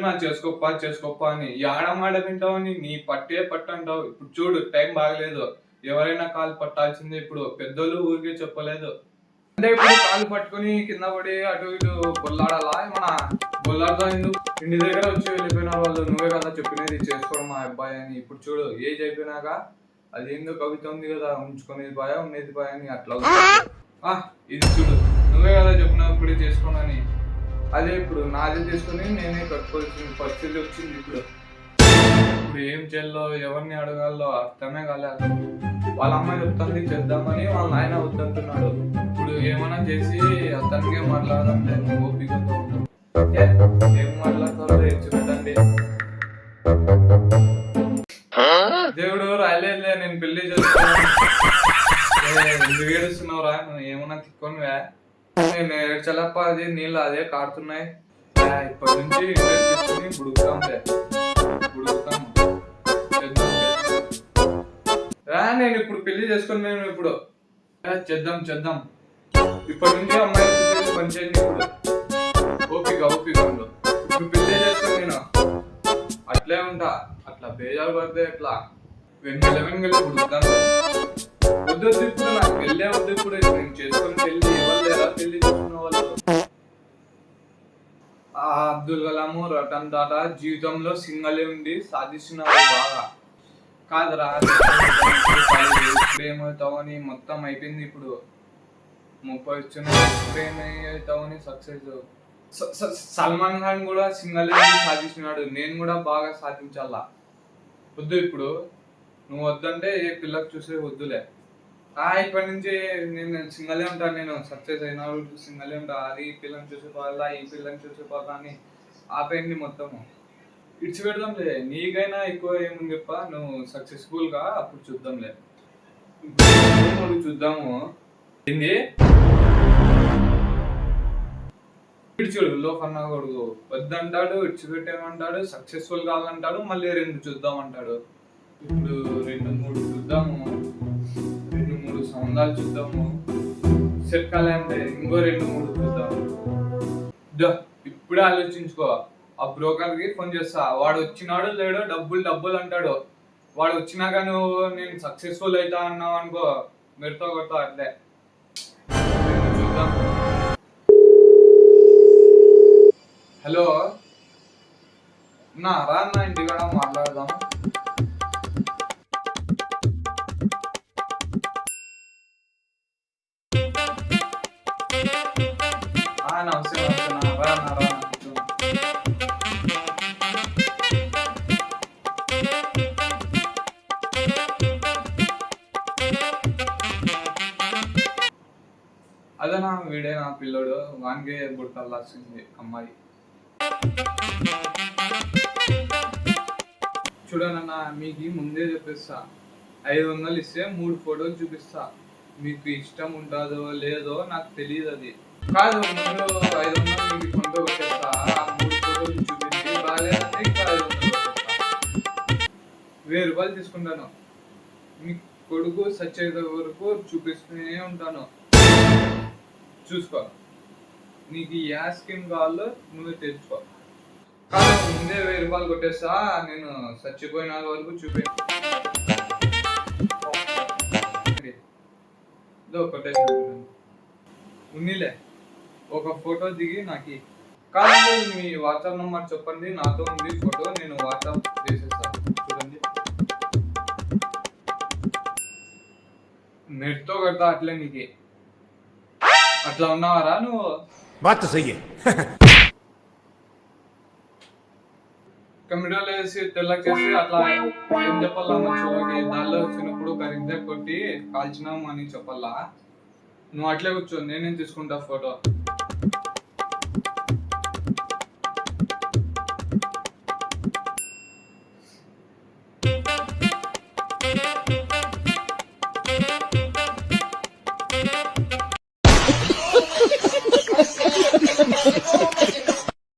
చెప్తున్నా చేసుకోప్ప అని ఆడమాడ వింటావని నీ పట్టే పట్టంటావు. ఇప్పుడు చూడు టైం బాగలేదు, ఎవరైనా కాలు పట్టాల్సిందే. ఇప్పుడు పెద్దోళ్ళు ఊరికే చెప్పలేదు అంటే ఇప్పుడు కాలు పట్టుకుని కింద పడి అటు ఇటు బొల్లాడాలా? మన బొల్లాడదా ఎందుకు? ఇంటి దగ్గర వచ్చి వెళ్ళిపోయిన వాళ్ళు నువ్వే కదా చెప్పినది చేసుకోవడం మా అబ్బాయి అని. ఇప్పుడు చూడు ఏజ్ అయిపోయినాక అది ఎందుకు కవిత ఉంది కదా, ఉంచుకునేది బాయా ఉండేది బాయా అని అట్లా ఇది చూడు నువ్వే కదా చెప్పినప్పుడు చేసుకోనని. అదే ఇప్పుడు నాదే తీసుకుని నేనే కట్టుకోవాల్సిన పరిస్థితి వచ్చింది. ఇప్పుడు ఏం చేయాలో ఎవరిని అడగాలో అర్థమే కాలేదు. వాళ్ళ అమ్మాయి చెప్తుంది చేద్దామని, వాళ్ళ నాయన వద్దంటున్నాడు. ఇప్పుడు ఏమైనా చేసి అతనికే మాట్లాడదాం నేను ఓపికతో ఉంటాను. ఏం మాట్లాడతారో తెచ్చిపెట్టండి. దేవుడు రాయలేదులే, నేను పెళ్లి చేస్తున్నాను. ఎందుకు ఏడుస్తున్నావురా? నువ్వు ఏమన్నా తిక్కొనివా? నేను ఏడ్చలప్ప, అది నీళ్ళు అదే కాడుతున్నాయి. ఇప్పటి నుంచి తీసుకుని బుడుకుతాం నేను ఇప్పుడు పెళ్లి చేసుకుని నేను ఇప్పుడు చేద్దాం ఇప్పటి నుంచి అమ్మాయి పనిచేయండి. ఇప్పుడు ఓపిక ఉండు. ఇప్పుడు పెళ్లి చేసుకుని నేను అట్లే ఉంటా. అట్లా బేజారు పడితే ఎట్లా? వెంగళి బుడుకుతాం. వద్దు ఇప్పుడు నాకు పెళ్ళే వద్దు. ఇప్పుడు నేను చేసుకుని పెళ్లి ఇవ్వలేరా? పెళ్లి చేసుకున్న వాళ్ళు అబ్దుల్ కలాము, రతన్ టాటా జీవితంలో సింగలే ఉండి సాధిస్తున్న బాగా కాదురా. ఇప్పుడు ఏమవుతావు అని మొత్తం అయిపోయింది. ఇప్పుడు 30 వచ్చిన ఏమవుతావని సక్సెస్. సల్మాన్ ఖాన్ కూడా సింగలే సాధిస్తున్నాడు, నేను కూడా బాగా సాధించాలా. వద్దు ఇప్పుడు నువ్వు వద్దంటే ఏ పిల్లకి చూసే వద్దులే. ఇప్పటి నుంచి నేను సింగలే ఉంటాను. నేను సక్సెస్ అయిన సింగలే ఉంటా. అది ఈ పిల్లని చూసిపోవాలా, ఈ పిల్లని చూసిపోవాలా అని ఆపేయండి మొత్తము. ఇడ్చి పెడదాంలే. నీకైనా ఎక్కువ ఏముంది చెప్ప, నువ్వు సక్సెస్ఫుల్ గా అప్పుడు చూద్దాంలే. చూద్దాము. ఏంది ఇడ్చుడు లోకన్నా కొడుకు వద్దంటాడు, ఇడ్చిపెట్టేమంటాడు, సక్సెస్ఫుల్ కావాలంటాడు, మళ్ళీ 2 చూద్దాం అంటాడు. ఇప్పుడు 2-3 చూద్దాము, 2-3 సంవత్సరాలు చూద్దాము. సెట్ కాలంటే ఇంకో 2-3 చూద్దాము. ఇప్పుడే ఆలోచించుకో. ఆ బ్రోకర్ కి ఫోన్ చేస్తా. వాడు వచ్చినాడు లేడో డబ్బులు అంటాడు. వాడు వచ్చినాక నువ్వు నేను సక్సెస్ఫుల్ అవుతా అన్నావు అనుకో, మెరుతో కొడతా అట్లే. చూద్దాం. హలో రా అన్న, ఇంటికాడ మాట్లాడదాం. నమస్తే రా అదేనా వీడే నా పిల్లోడు, వానికే బుడతల్లాల్సింది అమ్మాయి. చూడనన్నా, మీకు ముందే చెప్పిస్తా. 500 ఇస్తే 3 ఫోటోలు చూపిస్తా. మీకు ఇష్టం ఉంటుందో లేదో నాకు తెలియదు. అది కాదు, ముందు 500 మీకు ఫోటో పెట్టేస్తా. 3 ఫోటోలు చూపించి బాగాలేదంటే ఇంకా 500 1000 రూపాయలు తీసుకుంటాను. మీ కొడుకు సచ్చేంత వరకు చూపిస్తూనే ఉంటాను. చూసుకో, నీకు ఏ స్కీమ్ కావాలో నువ్వే తెచ్చుకో. కాదు, ముందే 1000 రూపాయలు కొట్టేస్తా. నేను చచ్చిపోయిన వరకు కొట్టేసి ఉన్నీలే. ఒక ఫోటో దిగి నాకు కాదు. మీ వాట్సాప్ నంబర్ చెప్పండి, నాతో ఉంది ఫోటో, నేను వాట్సాప్ చేసేస్తాను. చూడండి, నెట్తో కడతా అట్లే. నీకు అట్లా ఉన్నావారా నువ్వు? కంప్యూటర్లో వేసి తెల్లకి చేసి అట్లా ఏం చెప్పాలా? మంచిలోకి దానిలో వచ్చినప్పుడు కరెక్ట్గా కొట్టి కాల్చినాము అని చెప్పాలా? నువ్వు అట్లే కూర్చో, నేనేం తీసుకుంటా ఫోటో.